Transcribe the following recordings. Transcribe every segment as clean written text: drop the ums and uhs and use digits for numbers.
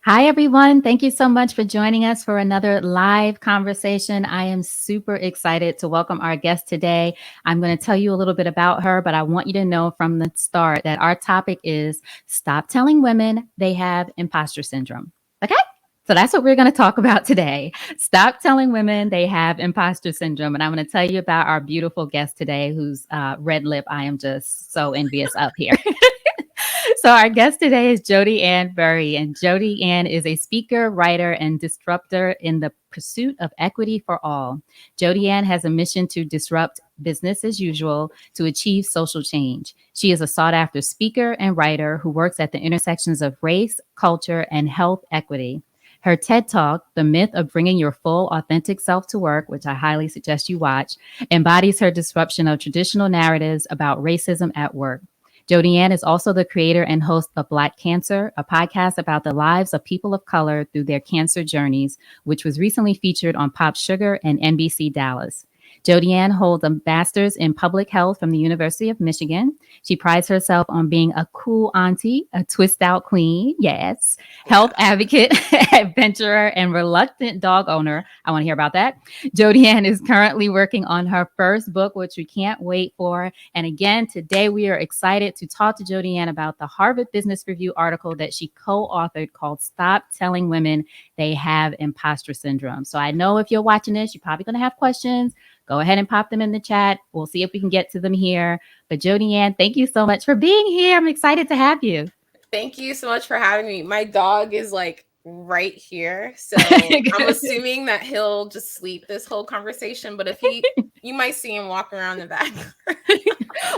Hi, everyone. Thank you so much for joining us for another live conversation. I am super excited to welcome our guest today. I'm going to tell you a little bit about her, but I want you to know from the start that our topic is stop telling women they have imposter syndrome. Okay? So that's what we're going to talk about today. Stop telling women they have imposter syndrome. And I'm going to tell you about our beautiful guest today, whose red lip I am just so envious of here. So our guest today is Jodi-Ann Burey, and Jodi-Ann is a speaker, writer, and disruptor in the pursuit of equity for all. Jodi-Ann has a mission to disrupt business as usual to achieve social change. She is a sought-after speaker and writer who works at the intersections of race, culture, and health equity. Her TED Talk, The Myth of Bringing Your Full Authentic Self to Work, which I highly suggest you watch, embodies her disruption of traditional narratives about racism at work. Jodi-Ann is also the creator and host of Black Cancer, a podcast about the lives of people of color through their cancer journeys, which was recently featured on Pop Sugar and NBC Dallas. Jodi-Ann holds a master's in public health from the University of Michigan. She prides herself on being a cool auntie, a twist out queen, yes, health advocate, adventurer, and reluctant dog owner. I want to hear about that. Jodi-Ann is currently working on her first book, which we can't wait for. And again, today we are excited to talk to Jodi-Ann about the Harvard Business Review article that she co-authored called Stop Telling Women They Have Imposter Syndrome. So I know if you're watching this, you're probably going to have questions. Go ahead and pop them in the chat. We'll see if we can get to them here. But Jodi-Ann, thank you so much for being here. I'm excited to have you. Thank you so much for having me. My dog is like right here. So I'm assuming that he'll just sleep this whole conversation. But if you might see him walk around the back.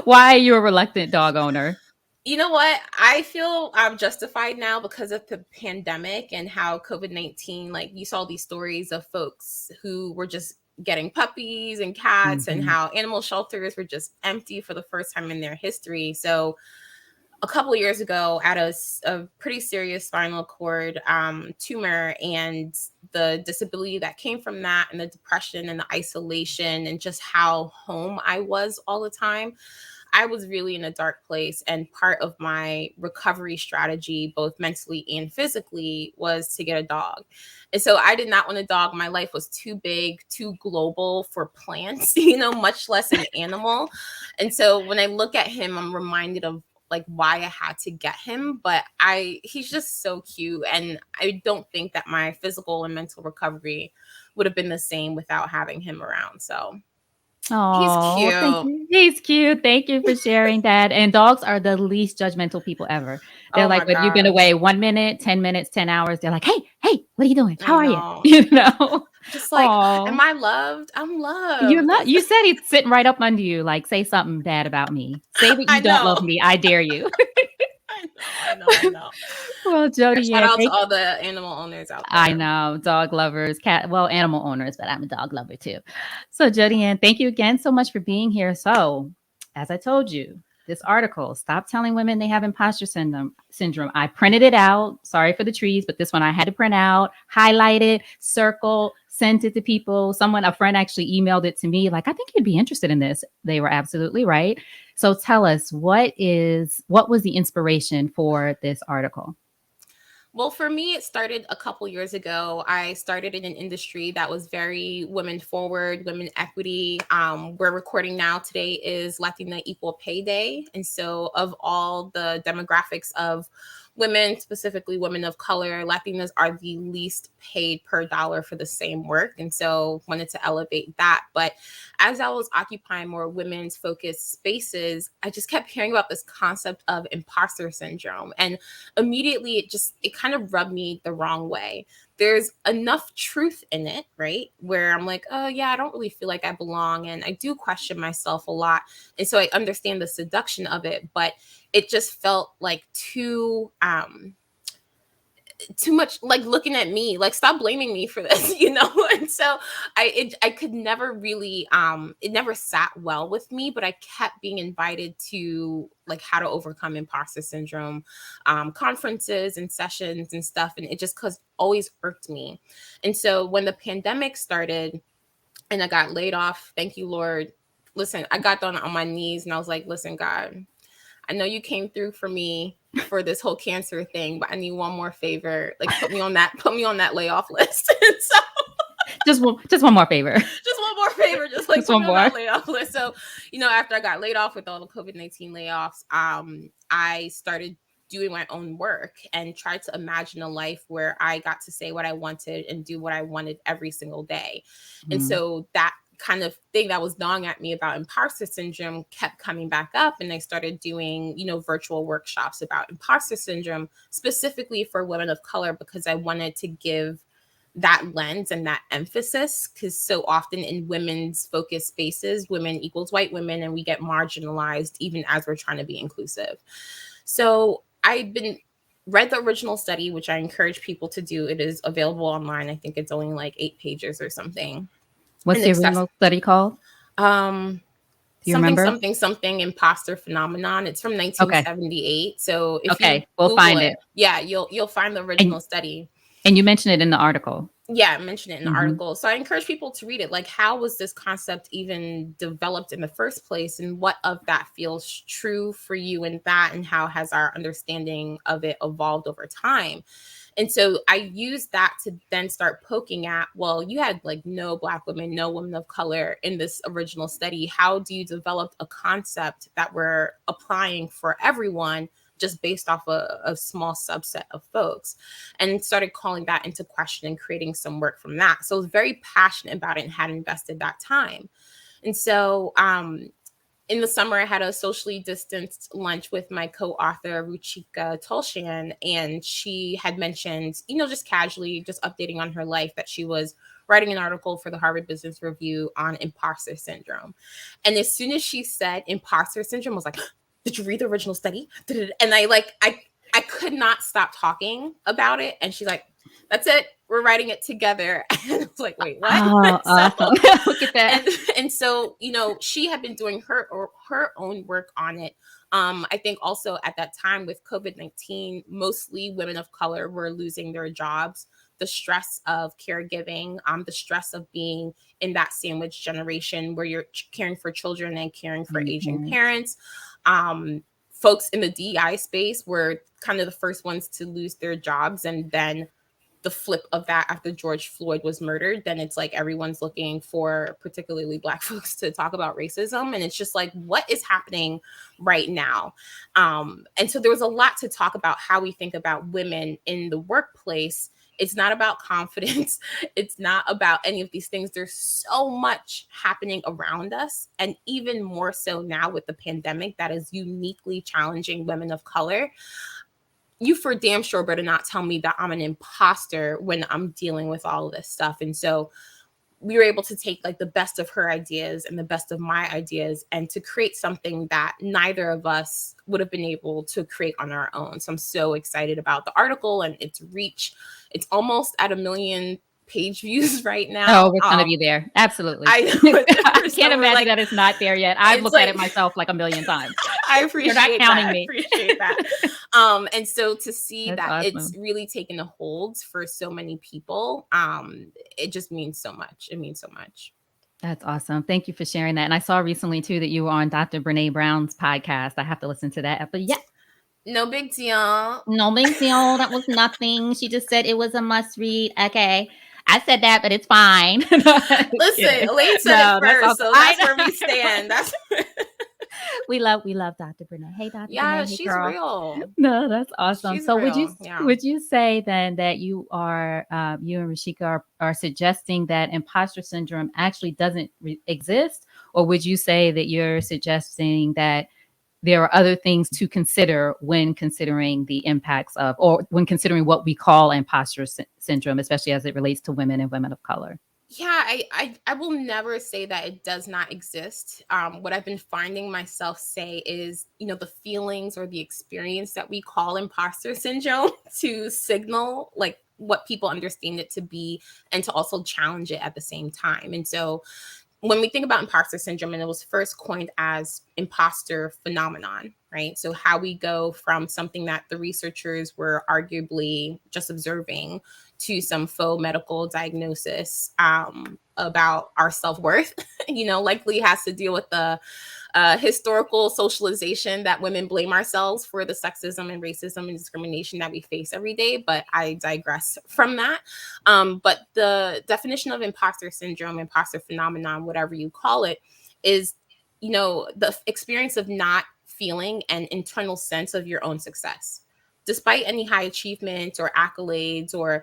Why are you a reluctant dog owner? You know what? I feel I'm justified now because of the pandemic and how COVID-19, like you saw these stories of folks who were just getting puppies and cats and how animal shelters were just empty for the first time in their history. So a couple of years ago, at a pretty serious spinal cord tumor, and the disability that came from that, and the depression and the isolation, and just how home I was all the time, I was really in a dark place. And part of my recovery strategy, both mentally and physically, was to get a dog. And so I did not want a dog. My life was too big, too global for plants, much less an animal. And so when I look at him, I'm reminded of like why I had to get him. But he's just so cute. And I don't think that my physical and mental recovery would have been the same without having him around. So he's Oh, thank cute. you. He's cute. Thank you for sharing that. And dogs are the least judgmental people ever. They're Oh like, my whether you've been God. away 1 minute, 10 minutes, 10 hours, they're like, hey, what are you doing? I How are you? know. You know? Just like, am Oh, I loved? I'm you're loved. not. You said he's sitting right up under you. Like, say something bad about me. Say that I you don't love know. me. I dare you. I know. Well, And Jody, shout yeah, out to thank all the animal owners out I there. know, dog lovers, animal owners, but I'm a dog lover too. So, Jodi-Ann, thank you again so much for being here. So, as I told you, this article, Stop Telling Women They Have Imposter Syndrome. I printed it out. Sorry for the trees, but this one I had to print out, highlight it, circle, sent it to people. A friend actually emailed it to me, like, I think you'd be interested in this. They were absolutely right. So tell us, what was the inspiration for this article? Well, for me, it started a couple years ago. I started in an industry that was very women forward, women equity. We're recording now. Today is Latina Equal Pay Day. And so, of all the demographics of women, specifically women of color, Latinas are the least paid per dollar for the same work. And so, wanted to elevate that. But as I was occupying more women's focused spaces, I just kept hearing about this concept of imposter syndrome. And immediately it kind of rubbed me the wrong way. There's enough truth in it, right? Where I'm like, oh yeah, I don't really feel like I belong. And I do question myself a lot. And so I understand the seduction of it, but it just felt like too much, like looking at me, like stop blaming me for this, And so I could never really it never sat well with me, but I kept being invited to like how to overcome imposter syndrome conferences and sessions and stuff, and it just cause always irked me. And so when the pandemic started and I got laid off, thank you Lord, listen, I got down on my knees and I was like, listen God, I know you came through for me for this whole cancer thing, but I need one more favor. Like put me on that layoff list. So just one more favor. Just one more favor. Just like Just put one me on more. that layoff list. So, after I got laid off with all the COVID-19 layoffs, I started doing my own work and tried to imagine a life where I got to say what I wanted and do what I wanted every single day. And so that kind of thing that was gnawing at me about imposter syndrome kept coming back up, and I started doing virtual workshops about imposter syndrome specifically for women of color, because I wanted to give that lens and that emphasis, because so often in women's focused spaces, women equals white women, and we get marginalized even as we're trying to be inclusive. So I've been read the original study, which I encourage people to do. It is available online. I think it's only like 8 pages or something. What's the original study called? Do you remember? Something imposter phenomenon. It's from 1978. Okay. So if you we'll find it. Yeah, you'll find the original study. And you mentioned it in the article. Yeah, I mentioned it in the article. So I encourage people to read it. Like, how was this concept even developed in the first place? And what of that feels true for you in that? And how has our understanding of it evolved over time? And so I used that to then start poking at, well, you had like no Black women, no women of color in this original study. How do you develop a concept that we're applying for everyone, just based off a small subset of folks? And started calling that into question and creating some work from that. So I was very passionate about it and had invested that time. And so in the summer, I had a socially distanced lunch with my co-author, Ruchika Tulshan, and she had mentioned, just casually, just updating on her life, that she was writing an article for the Harvard Business Review on imposter syndrome. And as soon as she said imposter syndrome, I was like, did you read the original study? And I could not stop talking about it. And she's like, that's it. We're writing it together. And I was like, wait, what? Oh, awesome. Look at that. And so, she had been doing her own work on it. I think also at that time with COVID-19, mostly women of color were losing their jobs. The stress of caregiving, the stress of being in that sandwich generation where you're caring for children and caring for aging parents. Folks in the DEI space were kind of the first ones to lose their jobs. And then the flip of that, after George Floyd was murdered, then it's like everyone's looking for particularly Black folks to talk about racism. And it's just like, what is happening right now? And so there was a lot to talk about how we think about women in the workplace. It's not about confidence. It's not about any of these things. There's so much happening around us. And even more so now with the pandemic, that is uniquely challenging women of color. You for damn sure better not tell me that I'm an imposter when I'm dealing with all of this stuff. And so we were able to take like the best of her ideas and the best of my ideas and to create something that neither of us would have been able to create on our own. So I'm so excited about the article and its reach. It's almost at 1 million page views right now. Oh, it's going to be there. Absolutely. I can't imagine that it's not there yet. I've looked at it myself like 1 million times. I appreciate You're not counting that. me. I appreciate that. And so to see That's that awesome. It's really taken a hold for so many people, it just means so much. It means so much. That's awesome. Thank you for sharing that. And I saw recently too that you were on Dr. Brene Brown's podcast. I have to listen to that. But yeah. No big deal. No big deal. That was nothing. She just said it was a must read. Okay. I said that, but it's fine. Listen, Elaine said it first, so that's where we stand. That's we love Dr. Brene. Hey, Dr. Yeah, Brene. Hey, she's girl. real. No, that's awesome. She's so real. would you say then that you are you and Ruchika are suggesting that imposter syndrome actually doesn't exist, or would you say that you're suggesting that there are other things to consider when considering the impacts of, or when considering what we call imposter syndrome, especially as it relates to women and women of color? Yeah, I will never say that it does not exist. What I've been finding myself say is, the feelings or the experience that we call imposter syndrome to signal like what people understand it to be and to also challenge it at the same time. And so when we think about imposter syndrome, and it was first coined as imposter phenomenon, right? So how we go from something that the researchers were arguably just observing to some faux medical diagnosis about our self-worth, likely has to deal with the historical socialization that women blame ourselves for the sexism and racism and discrimination that we face every day. But I digress from that. But the definition of imposter syndrome, imposter phenomenon, whatever you call it, is, the experience of not feeling an internal sense of your own success. Despite any high achievements or accolades or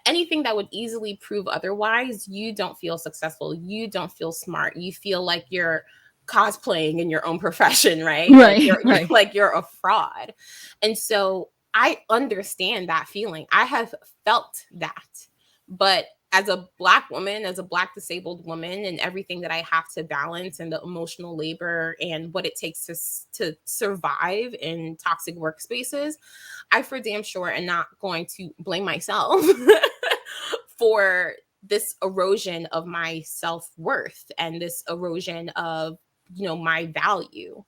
anything that would easily prove otherwise, you don't feel successful. You don't feel smart. You feel like you're cosplaying in your own profession, right? Right, You're like you're a fraud. And so I understand that feeling. I have felt that. But as a Black woman, as a Black disabled woman, and everything that I have to balance, and the emotional labor and what it takes to survive in toxic workspaces, I for damn sure am not going to blame myself for this erosion of my self-worth and this erosion of, my value.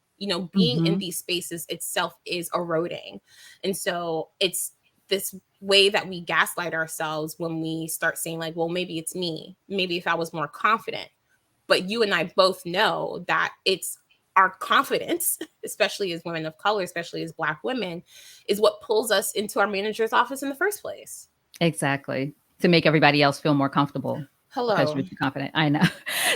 Being in these spaces itself is eroding. And so it's this way that we gaslight ourselves when we start saying, like, well, maybe it's me. Maybe if I was more confident. But you and I both know that it's our confidence, especially as women of color, especially as Black women, is what pulls us into our manager's office in the first place. Exactly. To make everybody else feel more comfortable. Because Hello. you're too confident. I know.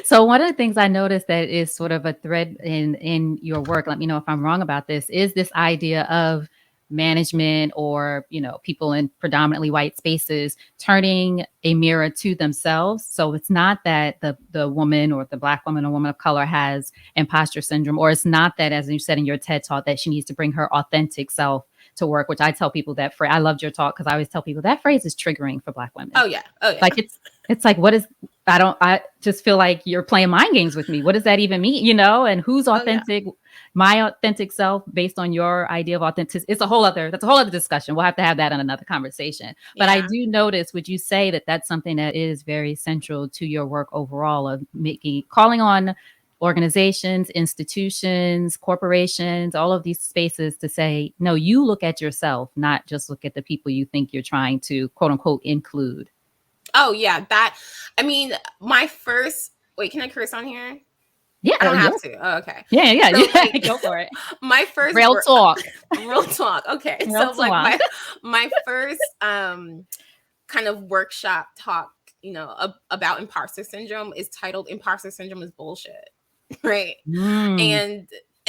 So one of the things I noticed that is sort of a thread in your work, let me know if I'm wrong about this, is this idea of management or, people in predominantly white spaces turning a mirror to themselves. So it's not that the woman or the Black woman or woman of color has imposter syndrome, or it's not that, as you said in your TED talk, that she needs to bring her authentic self to work, which I tell people that I loved your talk because I always tell people that phrase is triggering for Black women. Oh yeah. Like it's like, what is, I just feel like you're playing mind games with me. What does that even mean? And who's authentic? Oh, yeah. My authentic self based on your idea of authenticity. That's a whole other discussion. We'll have to have that in another conversation. But I do notice, would you say that that's something that is very central to your work overall of calling on organizations, institutions, corporations, all of these spaces to say, no, you look at yourself, not just look at the people you think you're trying to quote unquote include. Oh yeah. My first, wait, can I curse on here? Yeah. I don't have to. Oh, okay. Yeah. So, like, go for it. My first real talk. Okay. Real so talk. like my first kind of workshop talk, about imposter syndrome is titled "Imposter Syndrome is Bullshit." Right. And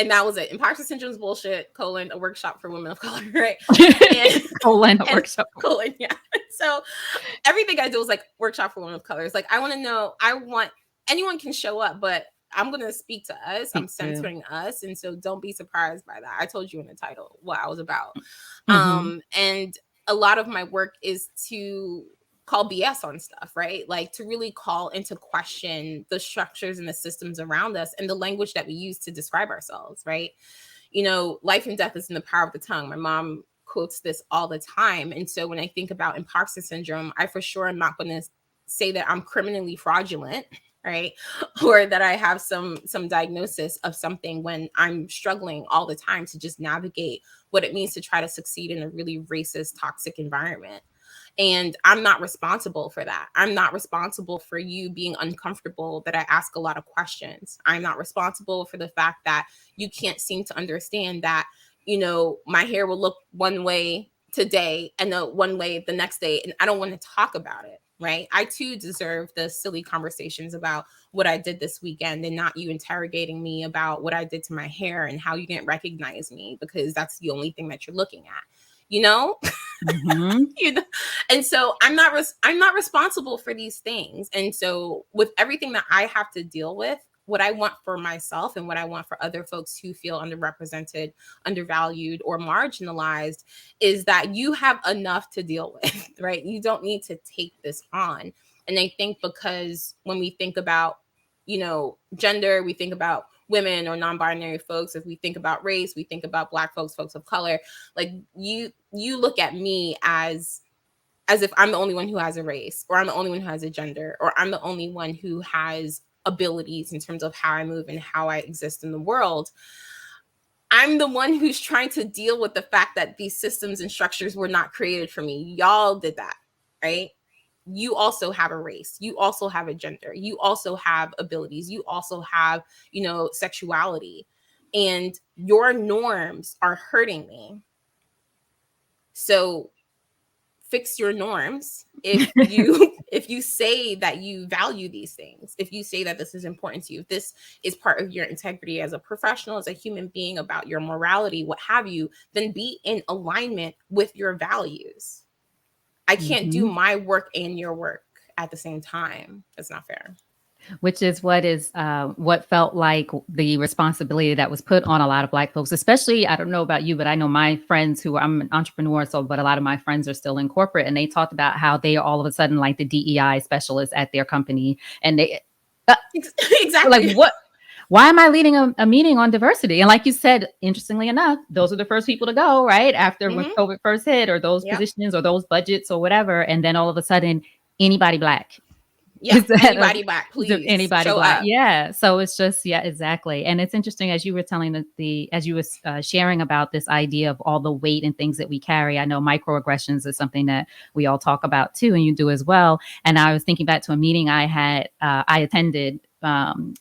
that was it. Imposter syndrome is bullshit, a workshop for women of color, right? And, workshop. Yeah. So everything I do is like workshop for women of color. It's like, anyone can show up, but I'm going to speak to us. I'm centering us. And so don't be surprised by that. I told you in the title what I was about. And a lot of my work is to call BS on stuff, right? Like to really call into question the structures and the systems around us and the language that we use to describe ourselves, right? Life and death is in the power of the tongue. My mom quotes this all the time. And so when I think about imposter syndrome, I for sure am not going to say that I'm criminally fraudulent, right? Or that I have some diagnosis of something when I'm struggling all the time to just navigate what it means to try to succeed in a really racist, toxic environment. And I'm not responsible for that. I'm not responsible for you being uncomfortable that I ask a lot of questions. I'm not responsible for the fact that you can't seem to understand that, my hair will look one way today and one way the next day, and I don't want to talk about it, right? I too deserve the silly conversations about what I did this weekend and not you interrogating me about what I did to my hair and how you didn't recognize me because that's the only thing that you're looking at. And so I'm not responsible for these things. And so with everything that I have to deal with, what I want for myself and what I want for other folks who feel underrepresented, undervalued, or marginalized is that you have enough to deal with, right? You don't need to take this on. And I think because when we think about, gender, we think about women or non-binary folks. If we think about race, we think about Black folks, folks of color. Like you look at me as if I'm the only one who has a race, or I'm the only one who has a gender, or I'm the only one who has abilities in terms of how I move and how I exist in the world. I'm the one who's trying to deal with the fact that these systems and structures were not created for me. Y'all did that, right? you also have a race, you also have a gender, you also have abilities, you also have, sexuality, and your norms are hurting me. So fix your norms. If you say that you value these things, if you say that this is important to you, if this is part of your integrity as a professional, as a human being, about your morality, what have you, then be in alignment with your values. I can't do my work and your work at the same time. It's not fair. Which is what felt like the responsibility that was put on a lot of Black folks, especially, I don't know about you, but I know my friends I'm an entrepreneur, but a lot of my friends are still in corporate, and they talked about how they are all of a sudden like the DEI specialists at their company. And they, exactly. like, what? Why am I leading a meeting on diversity? And like you said, interestingly enough, those are the first people to go, right? After when COVID first hit, or those positions or those budgets or whatever. And then all of a sudden, anybody Black. Yeah, anybody Black, please. Anybody show Black. up. Yeah. So it's just, yeah, exactly. And it's interesting, as you were telling as you were sharing about this idea of all the weight and things that we carry. I know microaggressions is something that we all talk about too, and you do as well. And I was thinking back to a meeting I attended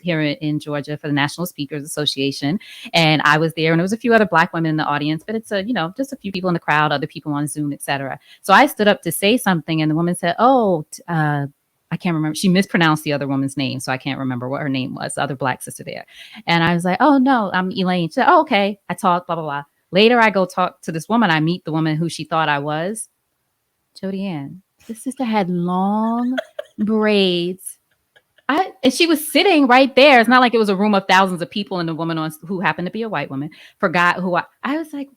here in Georgia for the National Speakers Association. And I was there, and there was a few other Black women in the audience, but it's just a few people in the crowd, other people on Zoom, etc. So I stood up to say something, and the woman said, I can't remember. She mispronounced the other woman's name, so I can't remember what her name was, the other Black sister there. And I was like, oh, no, I'm Elaine. She said, oh, okay. I talked, blah, blah, blah. Later, I go talk to this woman. I meet the woman who she thought I was. Jodi-Ann. This sister had long braids. And she was sitting right there. It's not like it was a room of thousands of people, and the woman who happened to be a white woman forgot who I was like,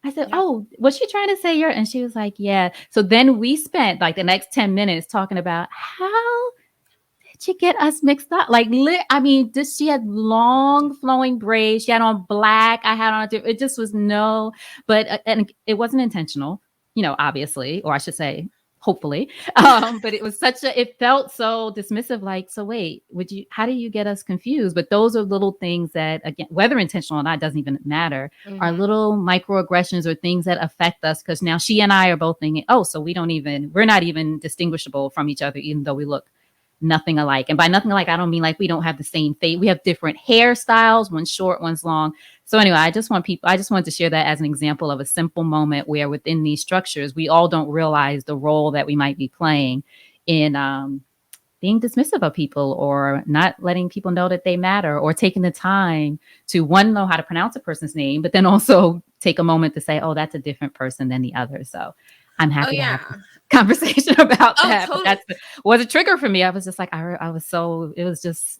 I said, oh, was she trying to say and she was like, yeah. So then we spent like the next 10 minutes talking about how did you get us mixed up? Like, she had long flowing braids. She had on black. I had on, it just was and it wasn't intentional, obviously, or I should say, hopefully. But it felt so dismissive, like, so wait, how do you get us confused? But those are little things that, again, whether intentional or not, doesn't even matter, are little microaggressions or things that affect us. Because now she and I are both thinking, oh, so we're not even distinguishable from each other, even though we look nothing alike. And by nothing alike, I don't mean like we don't have the same face. We have different hairstyles, one's short, one's long. So anyway, I just wanted to share that as an example of a simple moment where within these structures, we all don't realize the role that we might be playing in being dismissive of people, or not letting people know that they matter, or taking the time to, one, know how to pronounce a person's name, but then also take a moment to say, oh, that's a different person than the other. So I'm happy to have conversation about that. Totally. That was a trigger for me. I was just like, it was just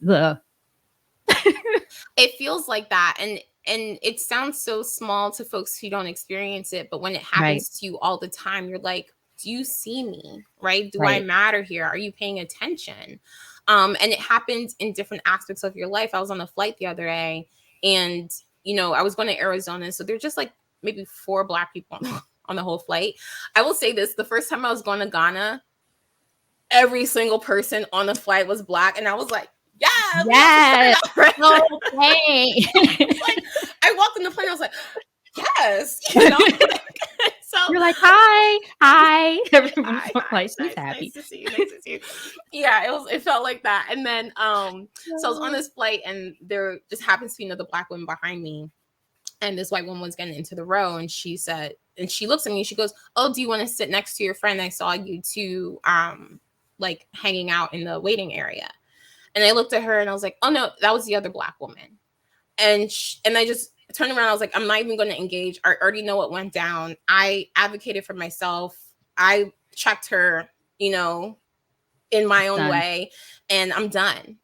it feels like that. And it sounds so small to folks who don't experience it, but when it happens to you all the time, you're like, do you see me? Right? Do I matter here? Are you paying attention? And it happens in different aspects of your life. I was on a flight the other day, and I was going to Arizona, so there's just like maybe 4 Black people on the whole flight. I will say this: the first time I was going to Ghana, every single person on the flight was Black, and I was like, yes. Okay. I walked in the plane, I was like, yes. So you're like, hi. Everyone's like, she's happy. Nice to see you. Yeah, it felt like that. And then so I was on this flight, and there just happens to be another Black woman behind me. And this white woman was getting into the row, and she said, and she looks at me, and she goes, oh, do you want to sit next to your friend? I saw you two like hanging out in the waiting area. And I looked at her, and I was like, oh no, that was the other Black woman. And I just turned around. I was like, I'm not even going to engage. I already know what went down. I advocated for myself. I checked her, in my own way, and I'm done.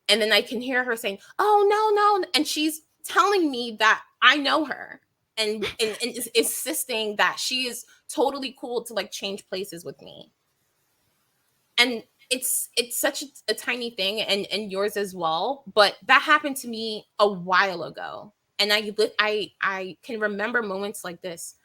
And then I can hear her saying, oh, no. And she's telling me that I know her, and insisting that she is totally cool to like change places with me. And it's such a tiny thing, and yours as well. But that happened to me a while ago. And I can remember moments like this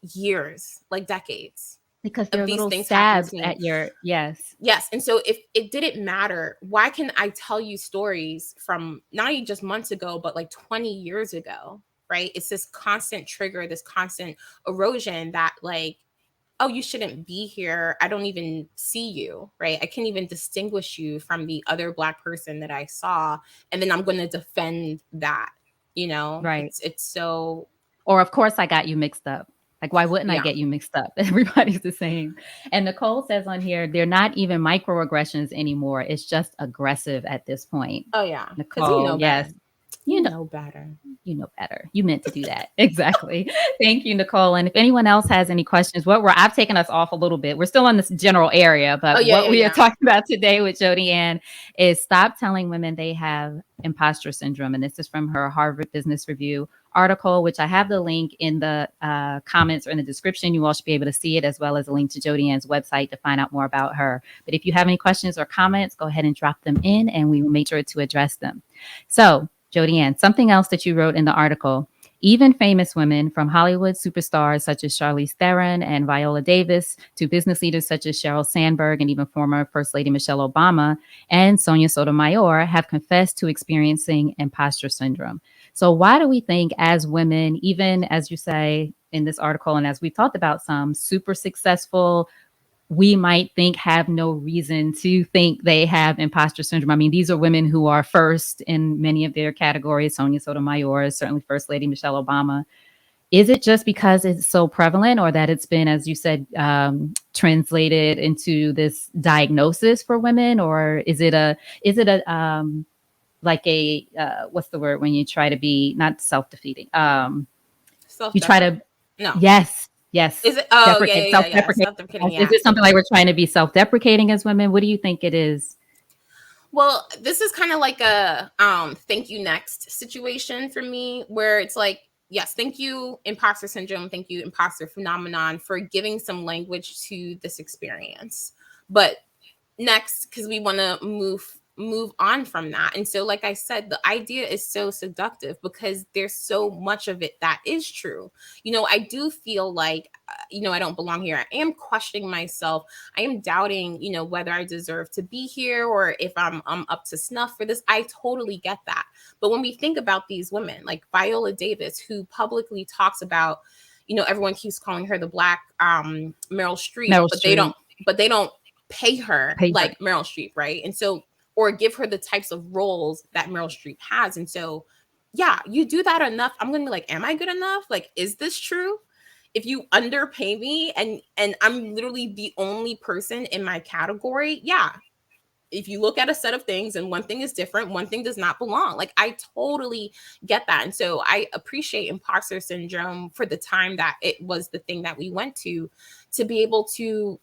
years, like decades. Because there are little stabs at your, yes. And so if it didn't matter, why can I tell you stories from not even just months ago, but like 20 years ago, right? It's this constant trigger, this constant erosion that like, oh, you shouldn't be here. I don't even see you, right? I can't even distinguish you from the other Black person that I saw. And then I'm going to defend that, Right. it's so, Or of course I got you mixed up. Like, why wouldn't I yeah. get you mixed up? Everybody's the same. And Nicole says on here, they're not even microaggressions anymore. It's just aggressive at this point. Oh, yeah. Because you Nicole, know yes. better. You You know, know better. you know better. You meant to do that. Exactly. Thank you, Nicole. And if anyone else has any questions, I've taken us off a little bit. We're still in this general area, Oh, but yeah, what yeah, we are yeah. talking about today with Jodi-Ann is stop telling women they have imposter syndrome. And this is from her Harvard Business Review article, which I have the link in the comments or in the description. You all should be able to see it, as well as a link to Jodi-Ann's website to find out more about her. But if you have any questions or comments, go ahead and drop them in and we will make sure to address them. So, Jodi-Ann, something else that you wrote in the article: even famous women, from Hollywood superstars such as Charlize Theron and Viola Davis to business leaders such as Sheryl Sandberg and even former First Lady Michelle Obama and Sonia Sotomayor, have confessed to experiencing imposter syndrome. So why do we think as women, even as you say in this article, and as we talked about, some super successful, we might think have no reason to think they have imposter syndrome? I mean, these are women who are first in many of their categories. Sonia Sotomayor is certainly First Lady Michelle Obama. Is it just because it's so prevalent, or that it's been, as you said, translated into this diagnosis for women? Or is it a like a what's the word when you try to be not self-defeating? You try to, No. yes, yes, Is it? Oh, yeah, deprecate, yeah, yeah, yeah. self-deprecate. Self-deprecating, Is yeah. it something like we're trying to be self-deprecating as women? What do you think it is? Well, this is kind of like a thank you next situation for me, where it's like, yes, thank you, imposter syndrome, thank you, imposter phenomenon, for giving some language to this experience. But next, because we want to move on from that. And so, like I said, the idea is so seductive because there's so much of it that is true. I do feel like I don't belong here. I am questioning myself. I am doubting whether I deserve to be here, or if I'm up to snuff for this. I totally get that. But when we think about these women like Viola Davis, who publicly talks about, everyone keeps calling her the Black Meryl Streep, Meryl but they don't Streep, pay her paper. like Meryl Streep, right? And so, or give her the types of roles that Meryl Streep has. And so, yeah, you do that enough, I'm gonna be like, am I good enough? Like, is this true? If you underpay me and I'm literally the only person in my category, yeah. If you look at a set of things and one thing is different, one thing does not belong. Like, I totally get that. And so I appreciate imposter syndrome for the time that it was the thing that we went to be able to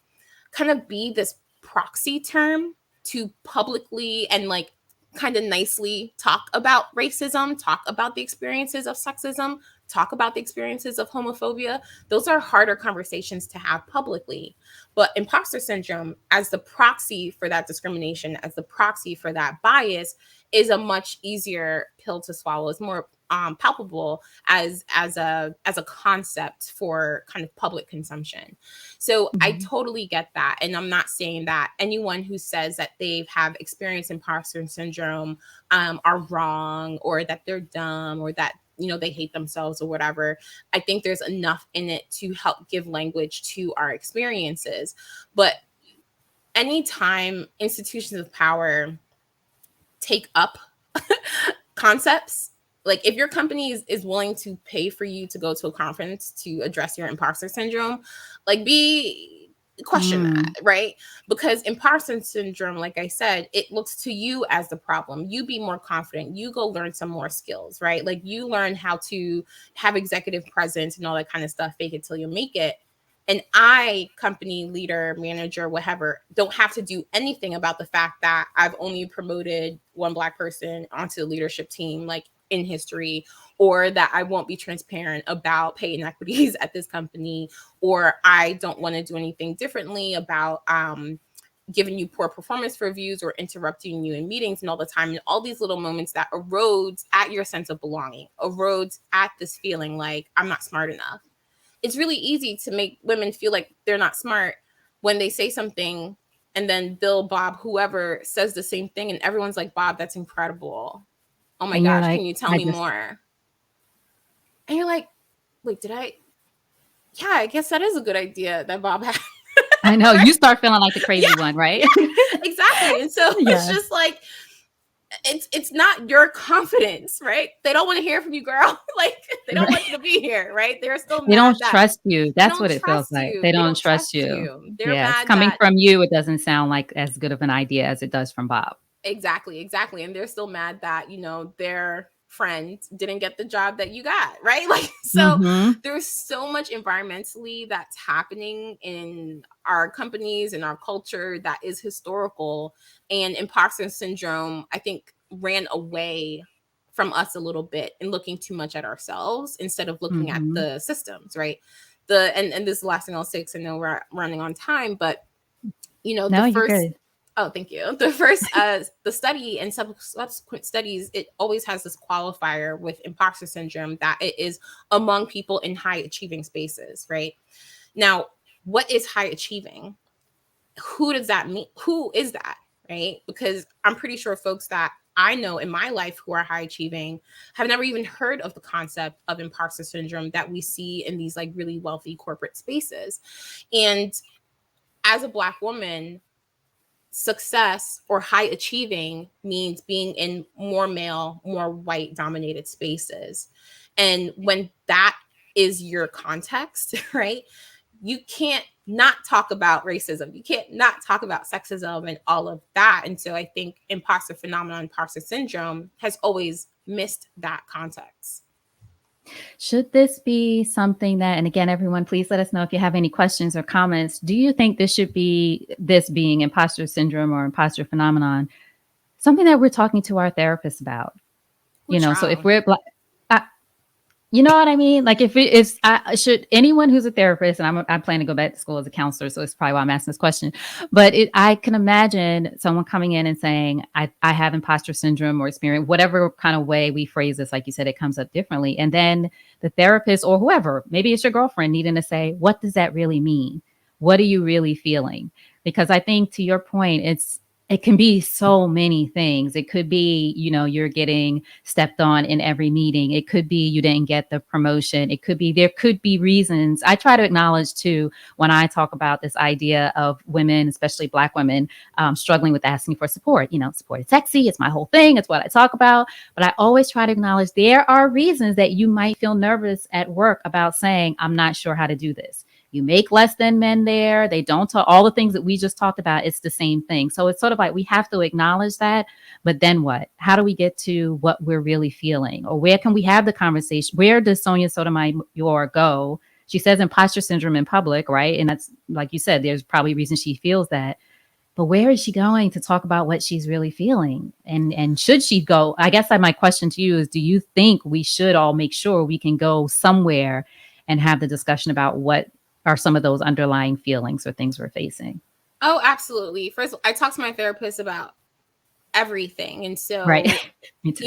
kind of be this proxy term to publicly and like kind of nicely talk about racism, talk about the experiences of sexism, talk about the experiences of homophobia. Those are harder conversations to have publicly. But imposter syndrome, as the proxy for that discrimination, as the proxy for that bias, is a much easier pill to swallow. It's more palpable as a concept for kind of public consumption. So I Mhm. totally get that. And I'm not saying that anyone who says that they have experienced imposter syndrome are wrong, or that they're dumb, or that they hate themselves or whatever. I think there's enough in it to help give language to our experiences. But anytime institutions of power take up concepts, like if your company is willing to pay for you to go to a conference to address your imposter syndrome, like be question that, Mm. right? Because imposter syndrome, like I said, it looks to you as the problem. You be more confident, you go learn some more skills, right? Like you learn how to have executive presence and all that kind of stuff, fake it till you make it. And I, company leader, manager, whatever, don't have to do anything about the fact that I've only promoted one Black person onto the leadership team, like in history, or that I won't be transparent about pay inequities at this company, or I don't want to do anything differently about giving you poor performance reviews or interrupting you in meetings and all the time. And all these little moments that erodes at your sense of belonging, erodes at this feeling like I'm not smart enough. It's really easy to make women feel like they're not smart when they say something and then Bill, Bob, whoever says the same thing, and everyone's like, Bob, that's incredible. Oh my And you're gosh, like, can you tell I me just, more? And you're like, wait, did I? Yeah, I guess that is a good idea that Bob had. I know Right? you start feeling like the Yeah, crazy one, right? yeah, exactly. And so it's Yeah. just like, it's not your confidence, right? They don't want to hear from you, girl. Like, they don't want Right. you to be here, right? They're still They mad don't that trust you. they That's don't what it feels trust like. you. They They don't don't trust trust you. you. They're Yes. mad Coming that from you, it doesn't sound like as good of an idea as it does from Bob. exactly, exactly. And they're still mad that, their friend didn't get the job that you got, right? Like, so Mhm. there's so much environmentally that's happening in our companies and our culture that is historical. And imposter syndrome, I think, ran away from us a little bit and looking too much at ourselves instead of looking at Mhm. the systems, right? And this is the last thing I'll say, because I know we're running on time, but the No, you're first good. oh, thank you. The first the study and subsequent studies, it always has this qualifier with imposter syndrome that it is among people in high achieving spaces, right? Now, what is high achieving? Who does that mean? Who is that, right? Because I'm pretty sure folks that I know in my life who are high achieving have never even heard of the concept of imposter syndrome that we see in these like really wealthy corporate spaces. And as a Black woman, success or high achieving means being in more male, more white dominated spaces. And when that is your context, right, you can't not talk about racism. You can't not talk about sexism and all of that. And so I think imposter phenomenon, imposter syndrome has always missed that context. Should this be something that, and again, everyone, please let us know if you have any questions or comments. Do you think this being imposter syndrome or imposter phenomenon, something that we're talking to our therapist about? Ooh, So if child. we're black, you know what I mean? Like if it is, should anyone who's a therapist, and I plan to go back to school as a counselor, so it's probably why I'm asking this question. But I can imagine someone coming in and saying, I have imposter syndrome or experience, whatever kind of way we phrase this, like you said, it comes up differently. And then the therapist or whoever, maybe it's your girlfriend, needing to say, what does that really mean? What are you really feeling? Because I think to your point, it can be so many things. It could be, you're getting stepped on in every meeting. It could be you didn't get the promotion. It could be, there could be reasons. I try to acknowledge too, when I talk about this idea of women, especially Black women, struggling with asking for support. Support is sexy. It's my whole thing. It's what I talk about. But I always try to acknowledge there are reasons that you might feel nervous at work about saying, I'm not sure how to do this. You make less than men there. They don't talk all the things that we just talked about. It's the same thing. So it's sort of like we have to acknowledge that. But then what? How do we get to what we're really feeling? Or where can we have the conversation? Where does Sonia Sotomayor go? She says imposter syndrome in public, right? And that's like you said, there's probably reasons she feels that. But where is she going to talk about what she's really feeling? And should she go? I guess my question to you is, do you think we should all make sure we can go somewhere and have the discussion about what are some of those underlying feelings or things we're facing? Oh, absolutely. First, I talked to my therapist about everything. And Right. so, Me too.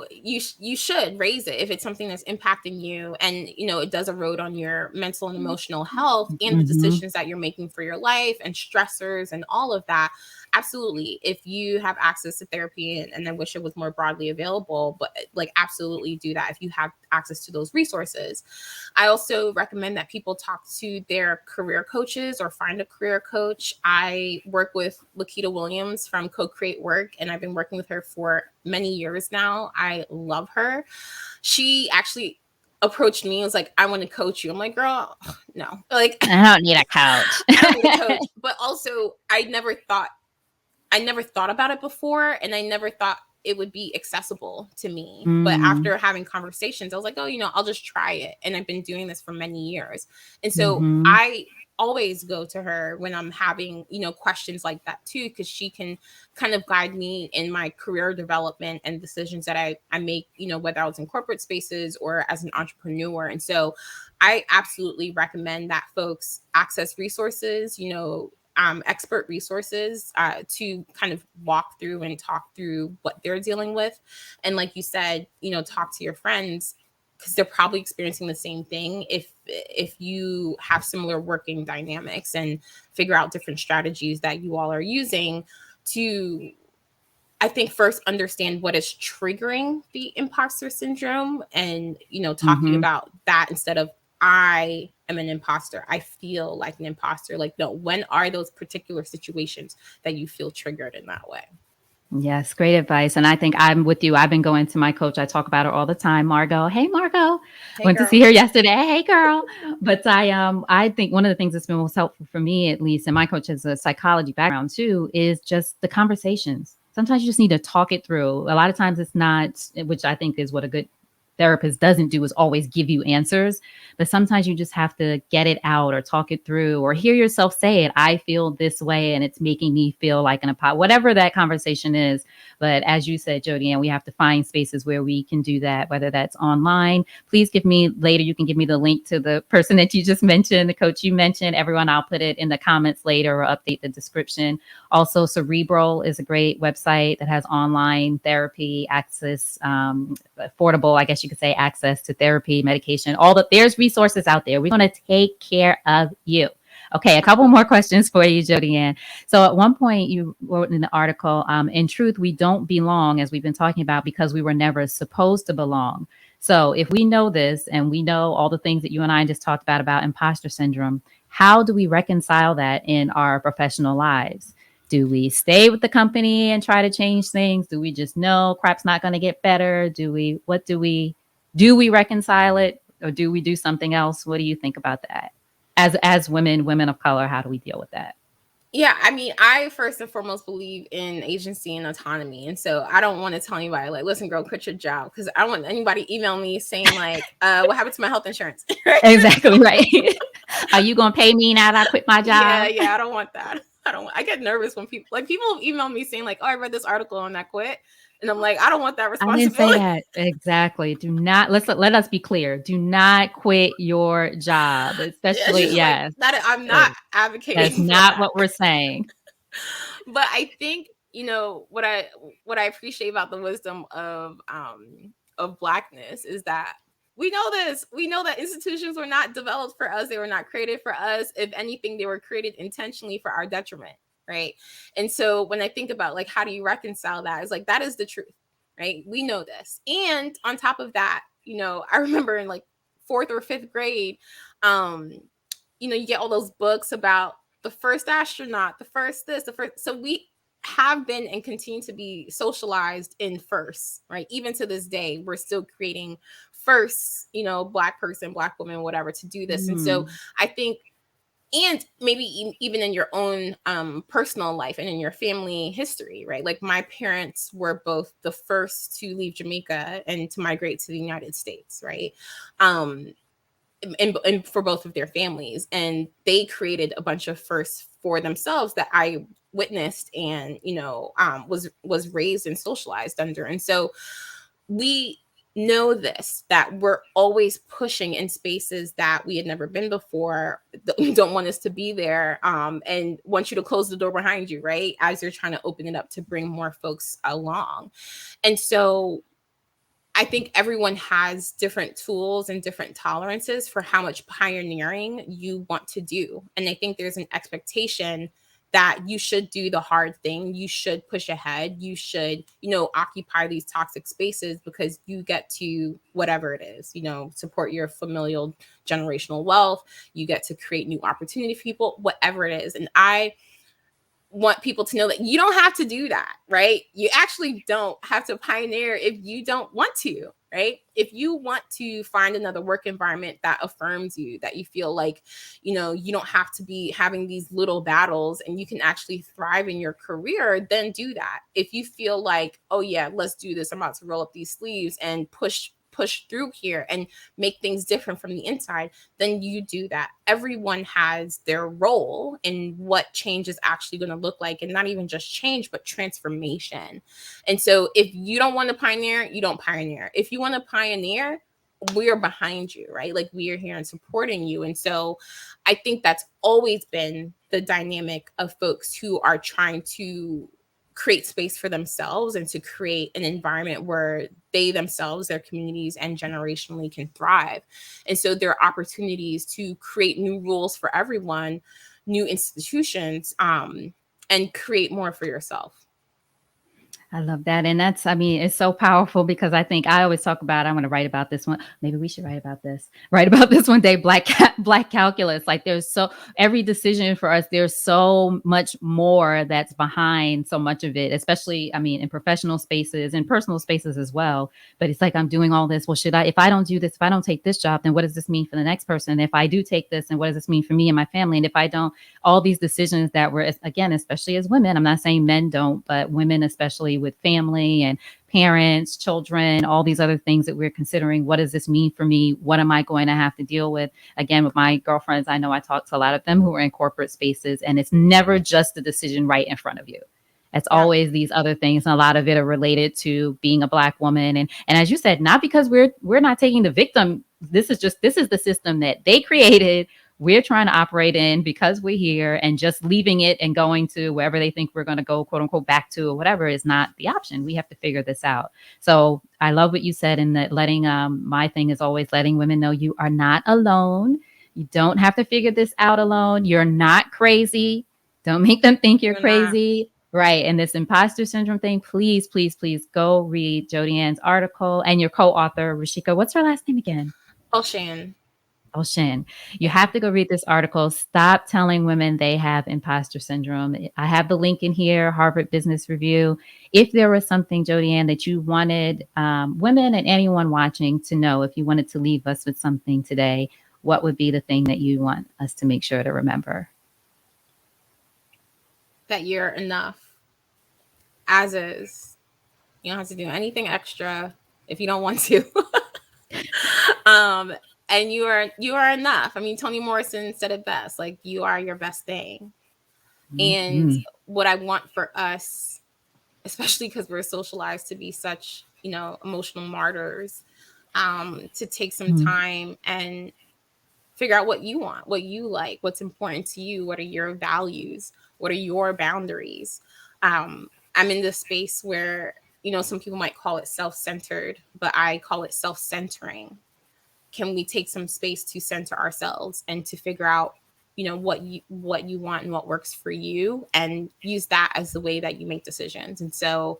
you should raise it if it's something that's impacting you, and it does erode on your mental and emotional health and the Hmm. decisions that you're making for your life and stressors and all of that. Absolutely, if you have access to therapy, and I wish it was more broadly available, but like absolutely do that if you have access to those resources. I also recommend that people talk to their career coaches or find a career coach. I work with Lakita Williams from Co-Create Work, and I've been working with her for many years now. I love her. She actually approached me and was like, I want to coach you. I'm like, girl, no. Like, I don't need a couch. I don't need a coach. But also, I never thought about it before, and I never thought it would be accessible to me. But Mm, after having conversations, I was like, oh, I'll just try it. And I've been doing this for many years. And so hmm. I always go to her when I'm having, questions like that too, because she can kind of guide me in my career development and decisions that I make, whether I was in corporate spaces or as an entrepreneur. And so I absolutely recommend that folks access resources, expert resources to kind of walk through and talk through what they're dealing with. And like you said, talk to your friends, because they're probably experiencing the same thing. If you have similar working dynamics, and figure out different strategies that you all are using to, I think, first understand what is triggering the imposter syndrome, and talking Hmm. about that instead of I am am an imposter. I feel like an imposter. Like, no, when are those particular situations that you feel triggered in that way? Yes, great advice. And I think I'm with you. I've been going to my coach. I talk about her all the time, Margot. Hey, Margot. Hey, Went to girl. see her yesterday. Hey, girl. But I think one of the things that's been most helpful for me, at least, and my coach has a psychology background too, is just the conversations. Sometimes you just need to talk it through. A lot of times it's not, which I think is what a good therapist doesn't do, is always give you answers, but sometimes you just have to get it out or talk it through or hear yourself say it. I feel this way and it's making me feel like an apart, whatever that conversation is. But as you said, Jodi-Ann, we have to find spaces where we can do that, whether that's online. Please give me later, you can give me the link to the person that you just mentioned, the coach you mentioned. Everyone, I'll put it in the comments later or update the description. Also, Cerebral is a great website that has online therapy access, affordable, I guess you could say, access to therapy, medication, there's resources out there. We're going to take care of you. Okay, a couple more questions for you, Jodi-Ann. So at one point you wrote in the article, in truth, we don't belong, as we've been talking about, because we were never supposed to belong. So if we know this and we know all the things that you and I just talked about imposter syndrome, how do we reconcile that in our professional lives? Do we stay with the company and try to change things? Do we just know crap's not going to get better? Do we reconcile it, or do we do something else? What do you think about that? As women of color, how do we deal with that? Yeah, I mean, I first and foremost believe in agency and autonomy. And so I don't want to tell anybody, like, listen, girl, quit your job. Because I don't want anybody email me saying, like, what happened to my health insurance? Exactly right. Are you going to pay me now that I quit my job? Yeah, I don't want that. I get nervous when people email me saying, like, oh, I read this article and I quit. And I'm like, I don't want that I didn't say responsibility. that. Exactly. Do not, let us be clear. Do not quit your job, especially, Just like yes. that. I'm not That's advocating for not that. what we're saying. But I think, what I appreciate about the wisdom of Blackness is that we know this. We know that institutions were not developed for us. They were not created for us. If anything, they were created intentionally for our detriment, right? And so when I think about, like, how do you reconcile that, it's like, that is the truth, right? We know this. And on top of that, I remember in, like, fourth or fifth grade, you get all those books about the first astronaut, the first this, the first. So we have been and continue to be socialized in firsts, right? Even to this day, we're still creating firsts, Black person, Black woman, whatever, to do this. And so I think, and maybe even in your own personal life and in your family history, right? Like, my parents were both the first to leave Jamaica and to migrate to the United States, right? And for both of their families, and they created a bunch of firsts for themselves that I witnessed and was raised and socialized under. And so we know this, that we're always pushing in spaces that we had never been before, don't want us to be there, and want you to close the door behind you, right, as you're trying to open it up to bring more folks along. And so I think everyone has different tools and different tolerances for how much pioneering you want to do. And I think there's an expectation that you should do the hard thing. You should push ahead. You should, occupy these toxic spaces because you get to whatever it is, support your familial generational wealth. You get to create new opportunity for people, whatever it is. And I want people to know that you don't have to do that, right? You actually don't have to pioneer if you don't want to, right? If you want to find another work environment that affirms you, that you feel like, you don't have to be having these little battles and you can actually thrive in your career, then do that. If you feel like, oh yeah, let's do this, I'm about to roll up these sleeves and push through here and make things different from the inside, then you do that. Everyone has their role in what change is actually going to look like, and not even just change, but transformation. And so if you don't want to pioneer, you don't pioneer. If you want to pioneer, we're behind you, right? Like, we are here and supporting you. And so I think that's always been the dynamic of folks who are trying to create space for themselves and to create an environment where they themselves, their communities, and generationally can thrive. And so there are opportunities to create new rules for everyone, new institutions, and create more for yourself. I love that. And that's, I mean, it's so powerful because I think I always talk about, I'm going to write about this one. Maybe we should write about this one day, black calculus. Like there's so, every decision for us, there's so much more that's behind so much of it, especially, I mean, in professional spaces and personal spaces as well. But it's like, I'm doing all this. Well, if I don't do this, if I don't take this job, then what does this mean for the next person? If I do take this, and what does this mean for me and my family? And if I don't, all these decisions that we're, again, especially as women, I'm not saying men don't, but women, especially with family and parents, children, all these other things that we're considering. What does this mean for me? What am I going to have to deal with? Again, with my girlfriends, I know I talk to a lot of them who are in corporate spaces, and it's never just the decision right in front of you. It's always these other things, and a lot of it are related to being a Black woman. And as you said, not because we're not taking the victim. This is the system that they created. We're trying to operate in because we're here, and just leaving it and going to wherever they think we're going to go, quote unquote, back to or whatever is not the option. We have to figure this out. So I love what you said, in that letting, my thing is always letting women know you are not alone. You don't have to figure this out alone. You're not crazy. Don't make them think you're crazy. Right. And this imposter syndrome thing, please, please, please go read Jodi-Ann's article, and your co-author, Rashika. What's her last name again? Olshan. You have to go read this article. Stop telling women they have imposter syndrome. I have the link in here, Harvard Business Review. If there was something, Jodi-Ann, that you wanted women and anyone watching to know, if you wanted to leave us with something today, what would be the thing that you want us to make sure to remember? That you're enough as is. You don't have to do anything extra if you don't want to. And you are enough. I mean, Toni Morrison said it best, like, you are your best thing. And what I want for us, especially because we're socialized to be such, emotional martyrs, to take some time and figure out what you want, what you like, what's important to you, what are your values, what are your boundaries. I'm in this space where, some people might call it self-centered, but I call it self-centering. Can we take some space to center ourselves and to figure out, what you want and what works for you, and use that as the way that you make decisions. And so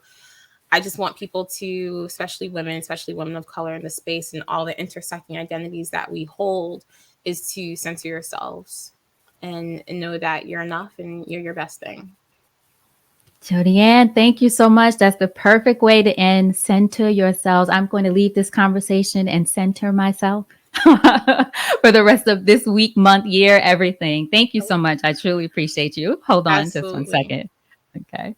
I just want people to, especially women of color in the space and all the intersecting identities that we hold, is to center yourselves and know that you're enough and you're your best thing. Jodi-Ann, thank you so much. That's the perfect way to end. Center yourselves. I'm going to leave this conversation and center myself for the rest of this week, month, year, everything. Thank you so much. I truly appreciate you. Hold on just one second. Okay.